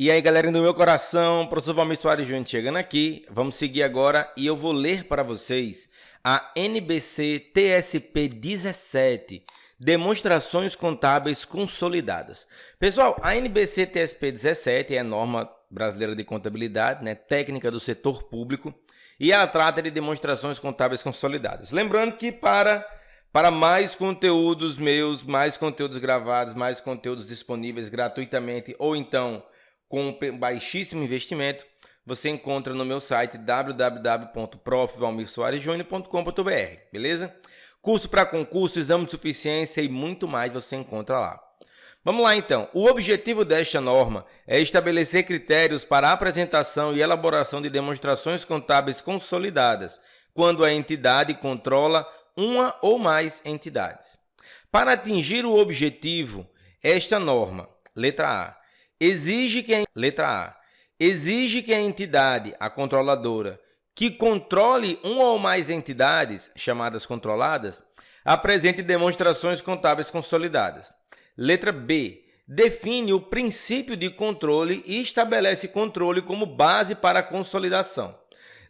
E aí, galerinha do meu coração, professor Valmir Soares Júnior chegando aqui. Vamos seguir agora e eu vou ler para vocês a NBC TSP 17, Demonstrações Contábeis Consolidadas. Pessoal, a NBC TSP 17 é a norma brasileira de contabilidade, técnica do setor público, e ela trata de demonstrações contábeis consolidadas. Lembrando que para mais conteúdos meus, mais conteúdos gravados, mais conteúdos disponíveis gratuitamente ou então com baixíssimo investimento, você encontra no meu site www.profvalmirsoaresjunior.com.br, beleza? Curso para concurso, exame de suficiência e muito mais você encontra lá. Vamos lá então. O objetivo desta norma é estabelecer critérios para a apresentação e elaboração de demonstrações contábeis consolidadas, quando a entidade controla uma ou mais entidades. Para atingir o objetivo, esta norma, letra A, exige que a entidade, a controladora, que controle uma ou mais entidades, chamadas controladas, apresente demonstrações contábeis consolidadas. Letra B, define o princípio de controle e estabelece controle como base para a consolidação.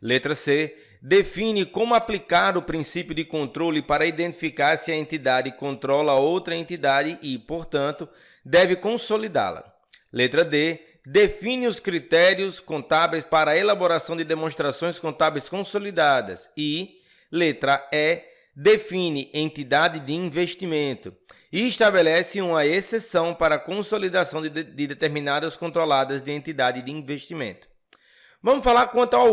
Letra C, define como aplicar o princípio de controle para identificar se a entidade controla outra entidade e, portanto, deve consolidá-la. Letra D, define os critérios contábeis para a elaboração de demonstrações contábeis consolidadas. E, letra E, define entidade de investimento e estabelece uma exceção para a consolidação de determinadas controladas de entidade de investimento. Vamos falar quanto ao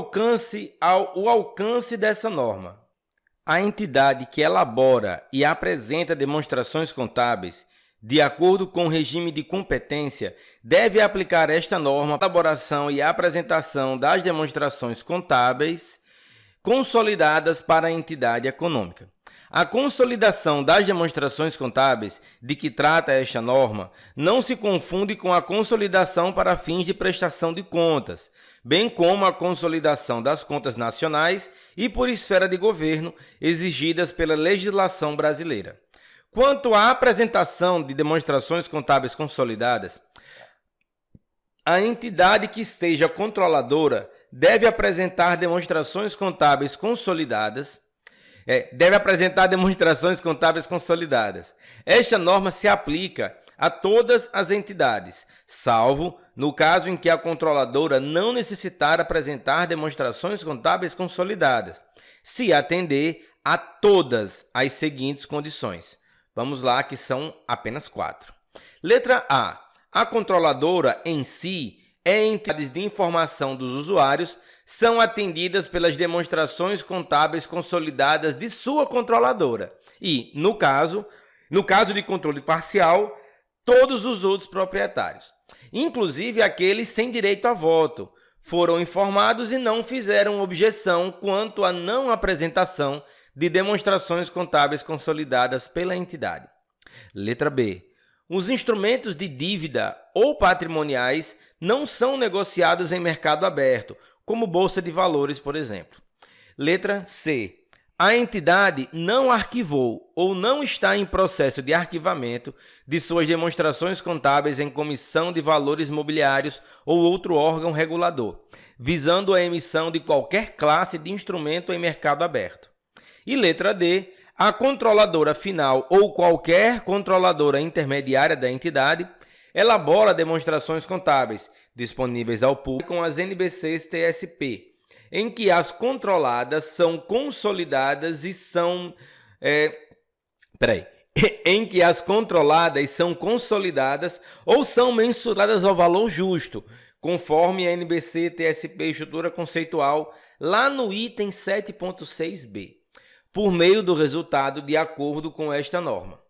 alcance dessa norma. A entidade que elabora e apresenta demonstrações contábeis de acordo com o regime de competência, deve aplicar esta norma à elaboração e apresentação das demonstrações contábeis consolidadas para a entidade econômica. A consolidação das demonstrações contábeis de que trata esta norma não se confunde com a consolidação para fins de prestação de contas, bem como a consolidação das contas nacionais e por esfera de governo exigidas pela legislação brasileira. Quanto à apresentação de demonstrações contábeis consolidadas, a entidade que seja controladora deve apresentar demonstrações contábeis consolidadas. Esta norma se aplica a todas as entidades, salvo no caso em que a controladora não necessitar apresentar demonstrações contábeis consolidadas, se atender a todas as seguintes condições. Vamos lá, que são apenas 4. Letra A. A controladora em si e entidades de informação dos usuários são atendidas pelas demonstrações contábeis consolidadas de sua controladora e, no caso de controle parcial, todos os outros proprietários, inclusive aqueles sem direito a voto, foram informados e não fizeram objeção quanto à não apresentação de demonstrações contábeis consolidadas pela entidade. Letra B. Os instrumentos de dívida ou patrimoniais não são negociados em mercado aberto, como bolsa de valores, por exemplo. Letra C. A entidade não arquivou ou não está em processo de arquivamento de suas demonstrações contábeis em comissão de valores mobiliários ou outro órgão regulador, visando a emissão de qualquer classe de instrumento em mercado aberto. E letra D, a controladora final ou qualquer controladora intermediária da entidade elabora demonstrações contábeis disponíveis ao público com as NBCs TSP, em que as controladas são consolidadas e são... em que as controladas são consolidadas ou são mensuradas ao valor justo, conforme a NBC TSP Estrutura Conceitual, lá no item 7.6b. por meio do resultado de acordo com esta norma.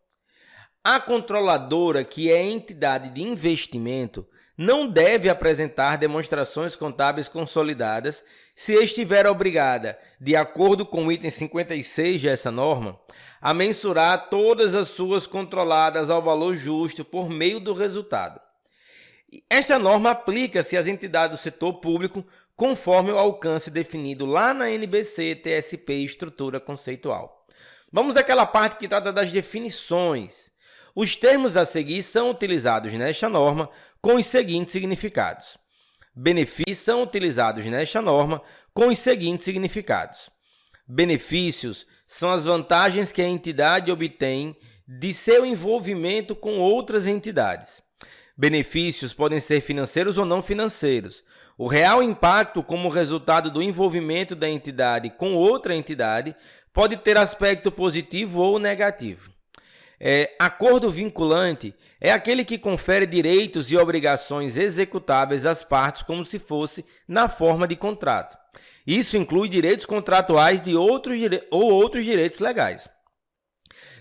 A controladora, que é entidade de investimento, não deve apresentar demonstrações contábeis consolidadas se estiver obrigada, de acordo com o item 56 dessa norma, a mensurar todas as suas controladas ao valor justo por meio do resultado. Esta norma aplica-se às entidades do setor público conforme o alcance definido lá na NBC TSP Estrutura Conceitual. Vamos àquela parte que trata das definições. Os termos a seguir são utilizados nesta norma com os seguintes significados. Benefícios são utilizados nesta norma com os seguintes significados. Benefícios são as vantagens que a entidade obtém de seu envolvimento com outras entidades. Benefícios podem ser financeiros ou não financeiros. O real impacto como resultado do envolvimento da entidade com outra entidade pode ter aspecto positivo ou negativo. Acordo vinculante é aquele que confere direitos e obrigações executáveis às partes como se fosse na forma de contrato. Isso inclui direitos contratuais ou outros direitos legais.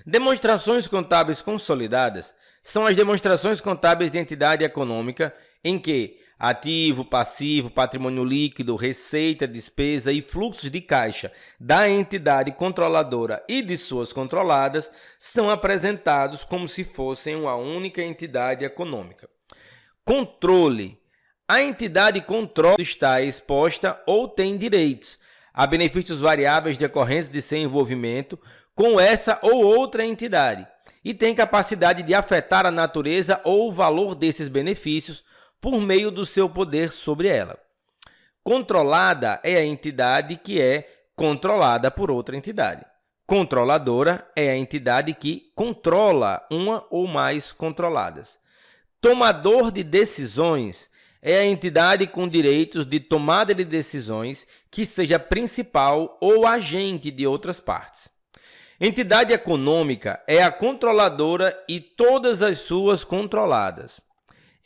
Demonstrações contábeis consolidadas são as demonstrações contábeis de entidade econômica em que ativo, passivo, patrimônio líquido, receita, despesa e fluxos de caixa da entidade controladora e de suas controladas são apresentados como se fossem uma única entidade econômica. Controle. A entidade controla está exposta ou tem direitos a benefícios variáveis decorrentes de seu envolvimento com essa ou outra entidade e tem capacidade de afetar a natureza ou o valor desses benefícios por meio do seu poder sobre ela. Controlada é a entidade que é controlada por outra entidade. Controladora é a entidade que controla uma ou mais controladas. Tomador de decisões é a entidade com direitos de tomada de decisões que seja principal ou agente de outras partes. Entidade econômica é a controladora e todas as suas controladas.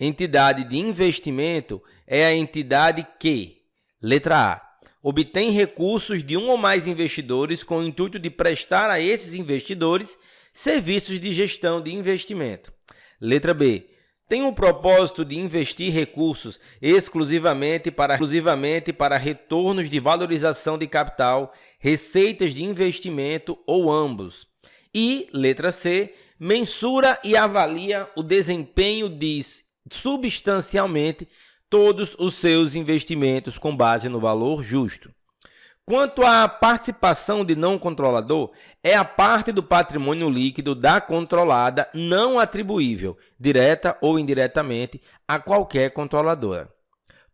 Entidade de investimento é a entidade que, letra A, obtém recursos de um ou mais investidores com o intuito de prestar a esses investidores serviços de gestão de investimento. Letra B, tem o propósito de investir recursos exclusivamente para retornos de valorização de capital, receitas de investimento ou ambos. E, letra C, mensura e avalia o desempenho substancialmente todos os seus investimentos com base no valor justo. Quanto à participação de não controlador, é a parte do patrimônio líquido da controlada não atribuível, direta ou indiretamente, a qualquer controladora.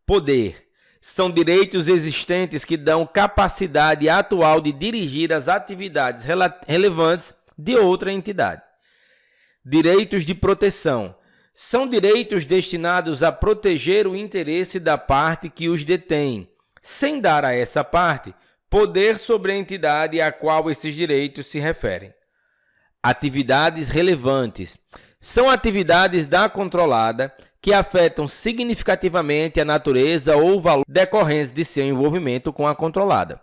Poder. São direitos existentes que dão capacidade atual de dirigir as atividades relevantes de outra entidade. Direitos de proteção. São direitos destinados a proteger o interesse da parte que os detém, sem dar a essa parte poder sobre a entidade a qual esses direitos se referem. Atividades relevantes. São atividades da controlada que afetam significativamente a natureza ou valor decorrentes de seu envolvimento com a controlada.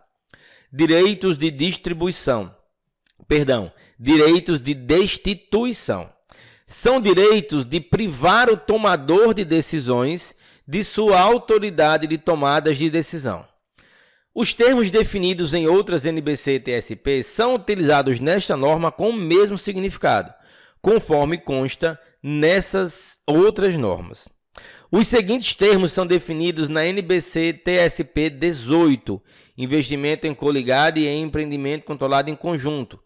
Direitos de destituição. São direitos de privar o tomador de decisões de sua autoridade de tomadas de decisão. Os termos definidos em outras NBC e TSP são utilizados nesta norma com o mesmo significado, conforme consta nessas outras normas. Os seguintes termos são definidos na NBC TSP 18, investimento em coligado e em empreendimento controlado em conjunto.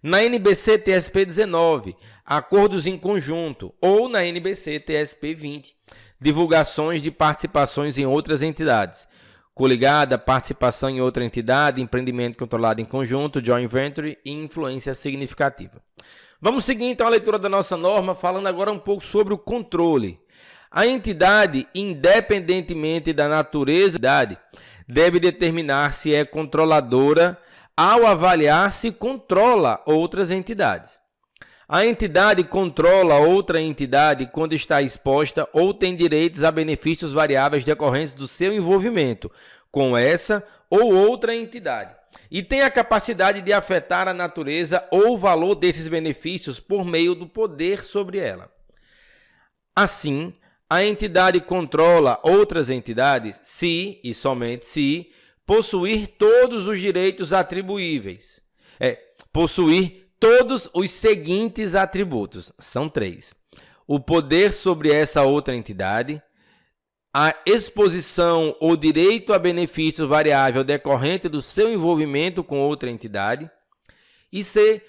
Na NBC TSP 19, acordos em conjunto, ou na NBC TSP 20, divulgações de participações em outras entidades. Coligada, participação em outra entidade, empreendimento controlado em conjunto, joint venture e influência significativa. Vamos seguir então a leitura da nossa norma, falando agora um pouco sobre o controle. A entidade, independentemente da natureza da entidade, deve determinar se é controladora ao avaliar se controla outras entidades. A entidade controla outra entidade quando está exposta ou tem direitos a benefícios variáveis decorrentes do seu envolvimento com essa ou outra entidade e tem a capacidade de afetar a natureza ou o valor desses benefícios por meio do poder sobre ela. Assim, a entidade controla outras entidades se, e somente se, possuir todos os direitos atribuíveis. Possuir todos os seguintes atributos, são 3. O poder sobre essa outra entidade, a exposição ou direito a benefício variável decorrente do seu envolvimento com outra entidade, e C,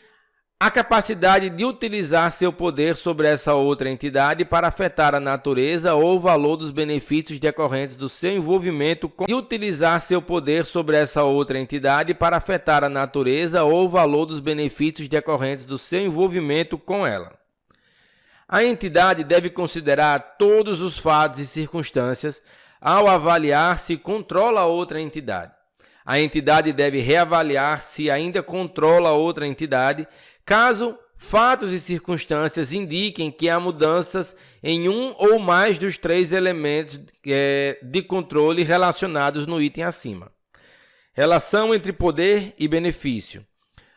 a capacidade de utilizar seu poder sobre essa outra entidade para afetar a natureza ou o valor dos benefícios decorrentes do seu envolvimento com ela. A entidade deve considerar todos os fatos e circunstâncias ao avaliar se controla a outra entidade. A entidade deve reavaliar se ainda controla a outra entidade, caso fatos e circunstâncias indiquem que há mudanças em um ou mais dos 3 elementos de controle relacionados no item acima. Relação entre poder e benefício.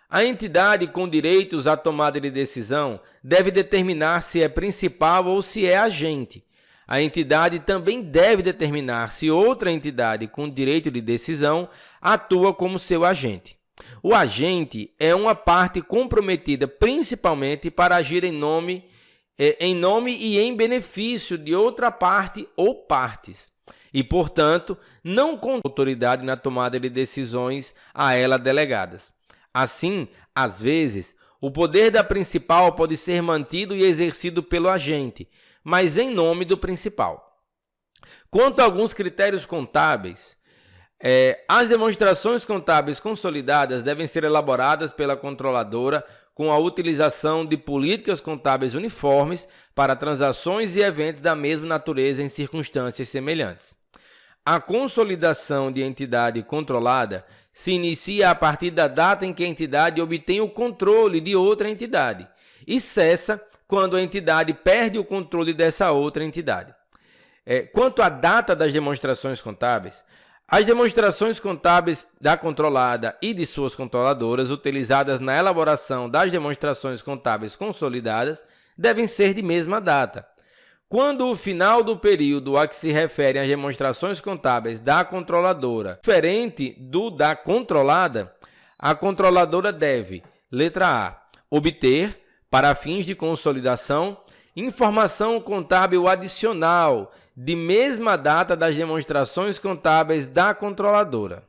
A entidade com direitos à tomada de decisão deve determinar se é principal ou se é agente. A entidade também deve determinar se outra entidade com direito de decisão atua como seu agente. O agente é uma parte comprometida principalmente para agir em nome e em benefício de outra parte ou partes, e, portanto, não contém autoridade na tomada de decisões a ela delegadas. Assim, às vezes, o poder da principal pode ser mantido e exercido pelo agente, mas em nome do principal. Quanto a alguns critérios contábeis, as demonstrações contábeis consolidadas devem ser elaboradas pela controladora com a utilização de políticas contábeis uniformes para transações e eventos da mesma natureza em circunstâncias semelhantes. A consolidação de entidade controlada se inicia a partir da data em que a entidade obtém o controle de outra entidade e cessa quando a entidade perde o controle dessa outra entidade. Quanto à data das demonstrações contábeis, as demonstrações contábeis da controlada e de suas controladoras utilizadas na elaboração das demonstrações contábeis consolidadas devem ser de mesma data. Quando o final do período a que se referem as demonstrações contábeis da controladora diferente do da controlada, a controladora deve, letra A, obter, para fins de consolidação, informação contábil adicional de mesma data das demonstrações contábeis da controladora.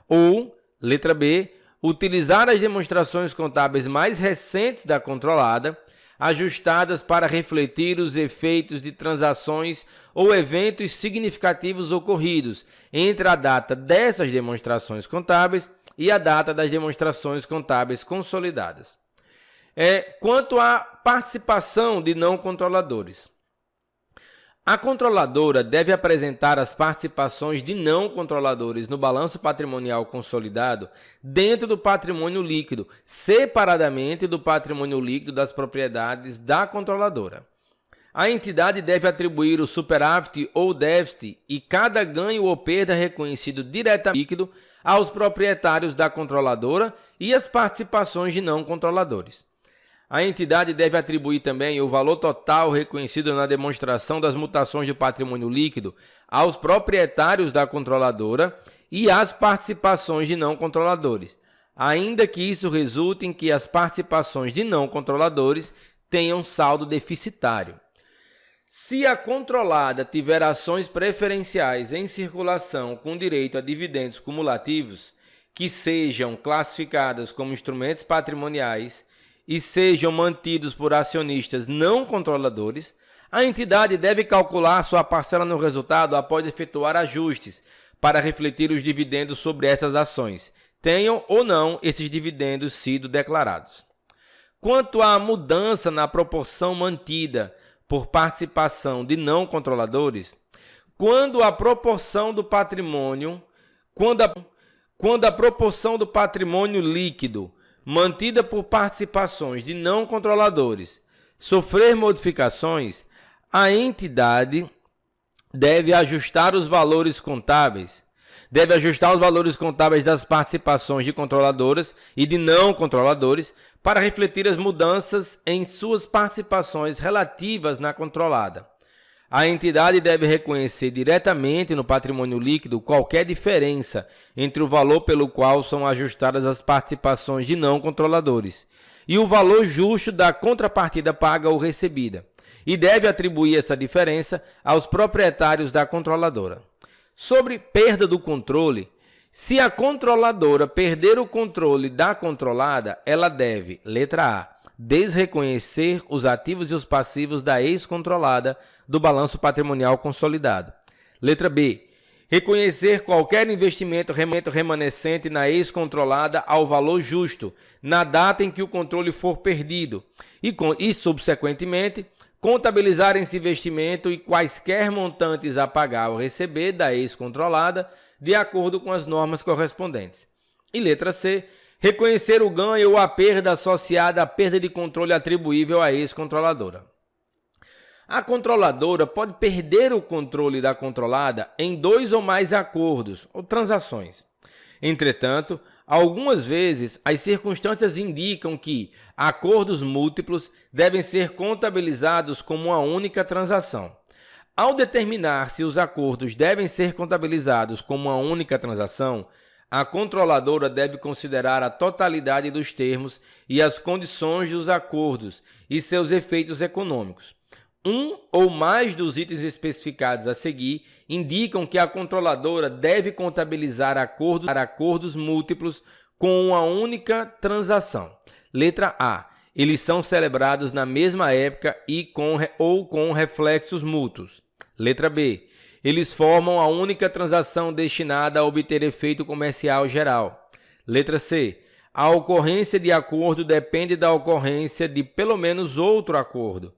Ou, letra B, utilizar as demonstrações contábeis mais recentes da controlada, ajustadas para refletir os efeitos de transações ou eventos significativos ocorridos entre a data dessas demonstrações contábeis e a data das demonstrações contábeis consolidadas. Quanto à participação de não controladores. A controladora deve apresentar as participações de não controladores no balanço patrimonial consolidado dentro do patrimônio líquido, separadamente do patrimônio líquido das propriedades da controladora. A entidade deve atribuir o superávit ou déficit e cada ganho ou perda reconhecido diretamente líquido aos proprietários da controladora e as participações de não controladores. A entidade deve atribuir também o valor total reconhecido na demonstração das mutações de patrimônio líquido aos proprietários da controladora e às participações de não controladores, ainda que isso resulte em que as participações de não controladores tenham saldo deficitário. Se a controlada tiver ações preferenciais em circulação com direito a dividendos cumulativos, que sejam classificadas como instrumentos patrimoniais e sejam mantidos por acionistas não controladores, a entidade deve calcular sua parcela no resultado após efetuar ajustes para refletir os dividendos sobre essas ações, tenham ou não esses dividendos sido declarados. Quanto à mudança na proporção mantida por participação de não controladores, quando a proporção do patrimônio líquido mantida por participações de não controladores sofrer modificações, a entidade deve ajustar os valores contábeis das participações de controladoras e de não controladores para refletir as mudanças em suas participações relativas na controlada. A entidade deve reconhecer diretamente no patrimônio líquido qualquer diferença entre o valor pelo qual são ajustadas as participações de não controladores e o valor justo da contrapartida paga ou recebida, e deve atribuir essa diferença aos proprietários da controladora. Sobre perda do controle, Se a controladora perder o controle da controlada, ela deve, letra A, desreconhecer os ativos e os passivos da ex-controlada do balanço patrimonial consolidado. Letra B, reconhecer qualquer investimento remanescente na ex-controlada ao valor justo, na data em que o controle for perdido, e subsequentemente, contabilizar esse investimento e quaisquer montantes a pagar ou receber da ex-controlada, de acordo com as normas correspondentes. E letra C, reconhecer o ganho ou a perda associada à perda de controle atribuível à ex-controladora. A controladora pode perder o controle da controlada em 2 ou mais acordos ou transações. Entretanto, algumas vezes as circunstâncias indicam que acordos múltiplos devem ser contabilizados como uma única transação. Ao determinar se os acordos devem ser contabilizados como uma única transação, a controladora deve considerar a totalidade dos termos e as condições dos acordos e seus efeitos econômicos. Um ou mais dos itens especificados a seguir indicam que a controladora deve contabilizar acordos múltiplos com uma única transação. Letra A. Eles são celebrados na mesma época ou com reflexos mútuos. Letra B. Eles formam a única transação destinada a obter efeito comercial geral. Letra C. A ocorrência de acordo depende da ocorrência de pelo menos outro acordo.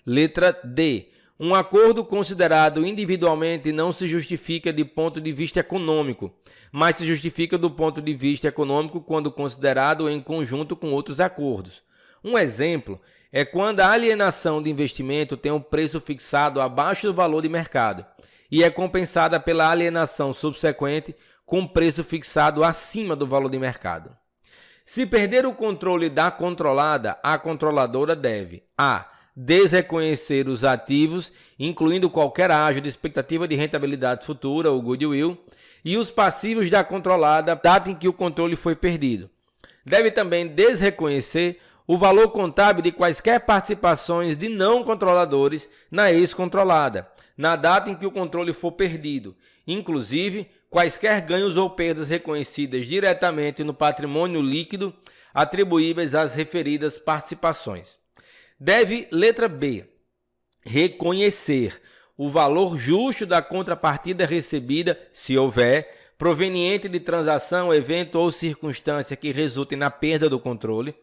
Letra D. Um acordo considerado individualmente não se justifica de ponto de vista econômico, mas se justifica do ponto de vista econômico quando considerado em conjunto com outros acordos. Um exemplo é quando a alienação de investimento tem um preço fixado abaixo do valor de mercado e é compensada pela alienação subsequente com preço fixado acima do valor de mercado. Se perder o controle da controlada, a controladora deve a. Desreconhecer os ativos, incluindo qualquer ágio de expectativa de rentabilidade futura, ou goodwill, e os passivos da controlada, data em que o controle foi perdido. Deve também desreconhecer o valor contábil de quaisquer participações de não controladores na ex-controlada, na data em que o controle for perdido, inclusive quaisquer ganhos ou perdas reconhecidas diretamente no patrimônio líquido atribuíveis às referidas participações. Deve, letra B, reconhecer o valor justo da contrapartida recebida, se houver, proveniente de transação, evento ou circunstância que resulte na perda do controle.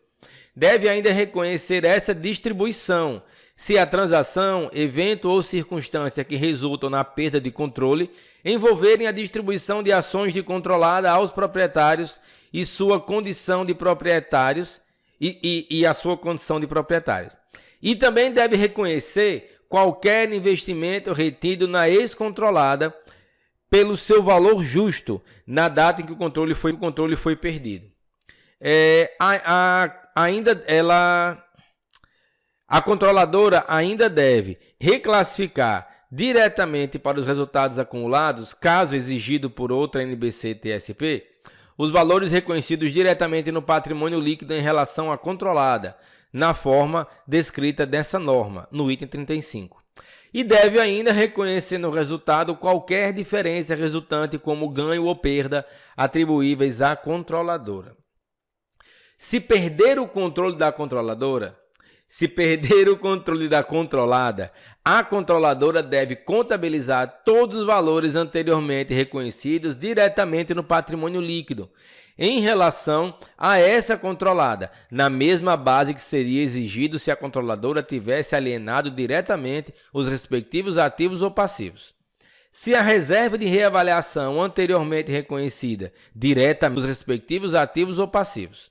Deve ainda reconhecer essa distribuição, se a transação, evento ou circunstância que resultam na perda de controle envolverem a distribuição de ações de controlada aos proprietários e sua condição de proprietários e a sua condição de proprietários. E também deve reconhecer qualquer investimento retido na ex-controlada pelo seu valor justo na data em que o controle foi perdido. A controladora ainda deve reclassificar diretamente para os resultados acumulados, caso exigido por outra NBC-TSP, os valores reconhecidos diretamente no patrimônio líquido em relação à controlada, na forma descrita dessa norma, no item 35. E deve ainda reconhecer no resultado qualquer diferença resultante como ganho ou perda atribuíveis à controladora. Se perder o controle da controladora, a controladora deve contabilizar todos os valores anteriormente reconhecidos diretamente no patrimônio líquido, em relação a essa controlada, na mesma base que seria exigido se a controladora tivesse alienado diretamente os respectivos ativos ou passivos. Se a reserva de reavaliação anteriormente reconhecida diretamente os respectivos ativos ou passivos.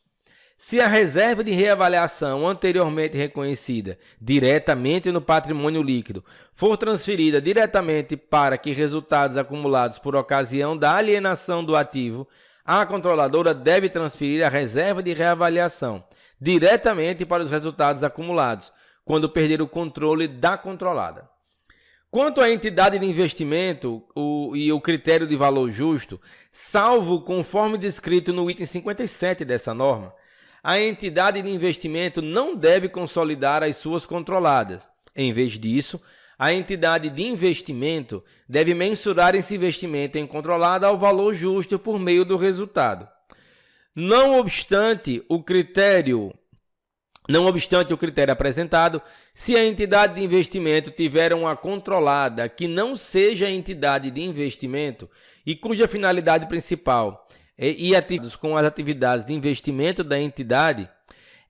Se a reserva de reavaliação anteriormente reconhecida diretamente no patrimônio líquido for transferida diretamente para que resultados acumulados por ocasião da alienação do ativo, a controladora deve transferir a reserva de reavaliação diretamente para os resultados acumulados, quando perder o controle da controlada. Quanto à entidade de investimento e o critério de valor justo, salvo conforme descrito no item 57 dessa norma, a entidade de investimento não deve consolidar as suas controladas. Em vez disso, a entidade de investimento deve mensurar esse investimento em controlada ao valor justo por meio do resultado. Não obstante o critério apresentado, se a entidade de investimento tiver uma controlada que não seja a entidade de investimento e cuja finalidade principal e ativos com as atividades de investimento da entidade,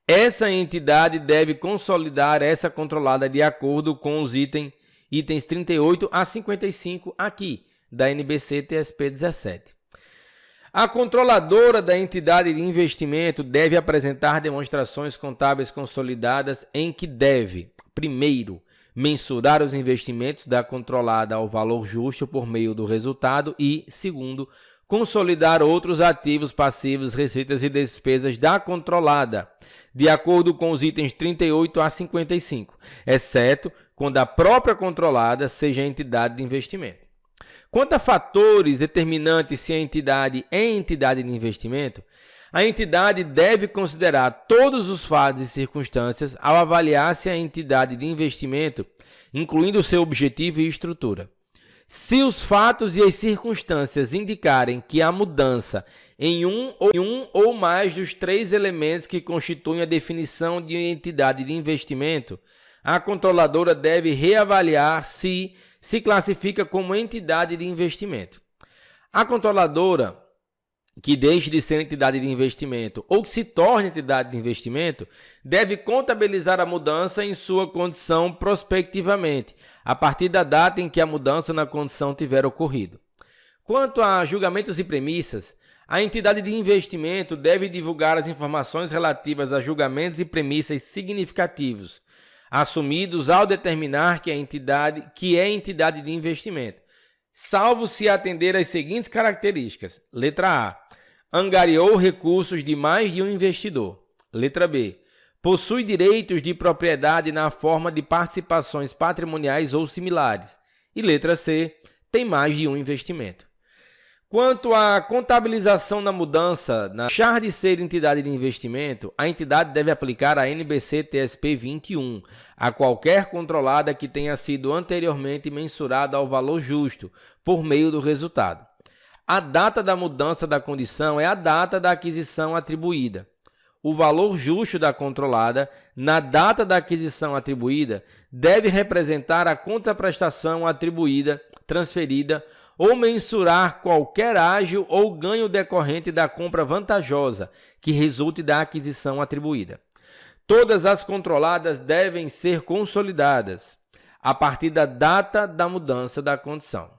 essa entidade deve consolidar essa controlada de acordo com os itens 38 a 55 aqui, da NBC TSP 17. A controladora da entidade de investimento deve apresentar demonstrações contábeis consolidadas em que deve, primeiro, mensurar os investimentos da controlada ao valor justo por meio do resultado e, segundo, consolidar outros ativos, passivos, receitas e despesas da controlada, de acordo com os itens 38 a 55, exceto quando a própria controlada seja a entidade de investimento. Quanto a fatores determinantes se a entidade é entidade de investimento, a entidade deve considerar todos os fatos e circunstâncias ao avaliar se a entidade de investimento, incluindo seu objetivo e estrutura. Se os fatos e as circunstâncias indicarem que há mudança em um ou mais dos três elementos que constituem a definição de entidade de investimento, a controladora deve reavaliar se classifica como entidade de investimento. A controladora que deixe de ser entidade de investimento ou que se torne entidade de investimento deve contabilizar a mudança em sua condição prospectivamente, a partir da data em que a mudança na condição tiver ocorrido. Quanto a julgamentos e premissas, a entidade de investimento deve divulgar as informações relativas a julgamentos e premissas significativos, assumidos ao determinar que é entidade de investimento, salvo se atender às seguintes características. Letra A. Angariou recursos de mais de um investidor. Letra B. Possui direitos de propriedade na forma de participações patrimoniais ou similares. E letra C. Tem mais de um investimento. Quanto à contabilização na mudança, deixar de ser entidade de investimento, a entidade deve aplicar a NBC TSP 21 a qualquer controlada que tenha sido anteriormente mensurada ao valor justo, por meio do resultado. A data da mudança da condição é a data da aquisição atribuída. O valor justo da controlada, na data da aquisição atribuída, deve representar a contraprestação atribuída, transferida, ou mensurar qualquer ágio ou ganho decorrente da compra vantajosa que resulte da aquisição atribuída. Todas as controladas devem ser consolidadas a partir da data da mudança da condição.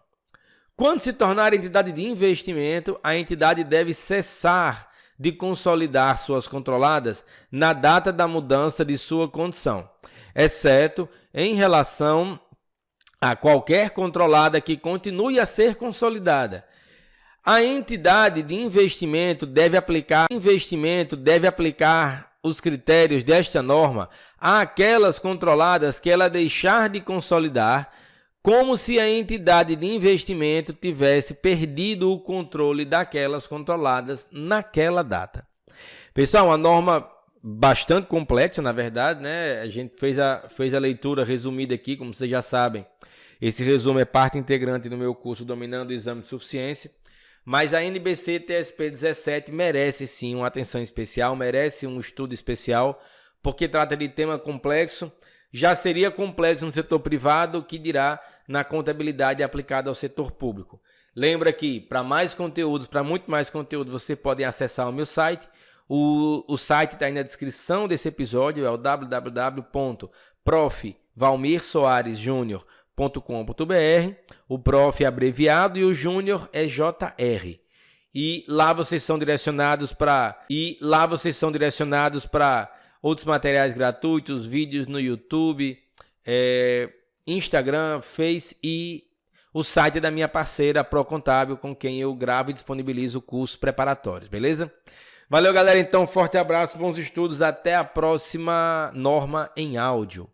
Quando se tornar entidade de investimento, a entidade deve cessar de consolidar suas controladas na data da mudança de sua condição, exceto em relação a qualquer controlada que continue a ser consolidada. A entidade de investimento deve aplicar os critérios desta norma àquelas controladas que ela deixar de consolidar, como se a entidade de investimento tivesse perdido o controle daquelas controladas naquela data. Pessoal, uma norma bastante complexa, na verdade, né? A gente fez a leitura resumida aqui, como vocês já sabem. Esse resumo é parte integrante do meu curso Dominando o Exame de Suficiência, mas a NBC TSP 17 merece sim uma atenção especial, merece um estudo especial, porque trata de tema complexo. Já seria complexo no setor privado, que dirá na contabilidade aplicada ao setor público. Lembra que para mais conteúdos, para muito mais conteúdo, você pode acessar o meu site. O site está aí na descrição desse episódio, é o www.profvalmirsoaresjunior.com.br. O prof é abreviado e o júnior é JR. E lá vocês são direcionados para outros materiais gratuitos, vídeos no YouTube, Instagram, Face e o site da minha parceira Procontábil, com quem eu gravo e disponibilizo cursos preparatórios, beleza? Valeu, galera. Então, forte abraço, bons estudos. Até a próxima norma em áudio.